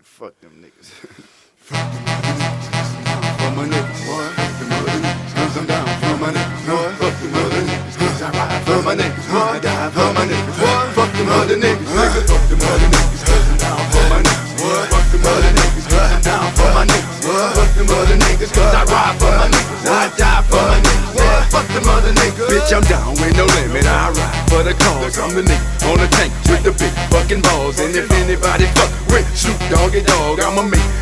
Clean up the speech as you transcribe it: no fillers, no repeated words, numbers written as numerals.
Fuck them niggas. Fuck them niggas. For my niggas, boy. Fuck them other niggas. Cause I'm down for my niggas, boy. Fuck them other niggas. Cause I ride for my niggas, boy. I die for my niggas, boy. Fuck them other niggas, nigga. Fuck them other niggas. Cause I'm down for my niggas, boy. Fuck them other niggas. Cause I'm down for my niggas, boy. Fuck them other niggas. Cause I ride for my niggas. I die for my niggas, boy. Fuck them other niggas. Bitch, I'm down with no limit. I ride for the cause. I'm the nigga on the tank with the big fucking balls. And if anybody fuck with Snoop Doggy Dogg, I'ma make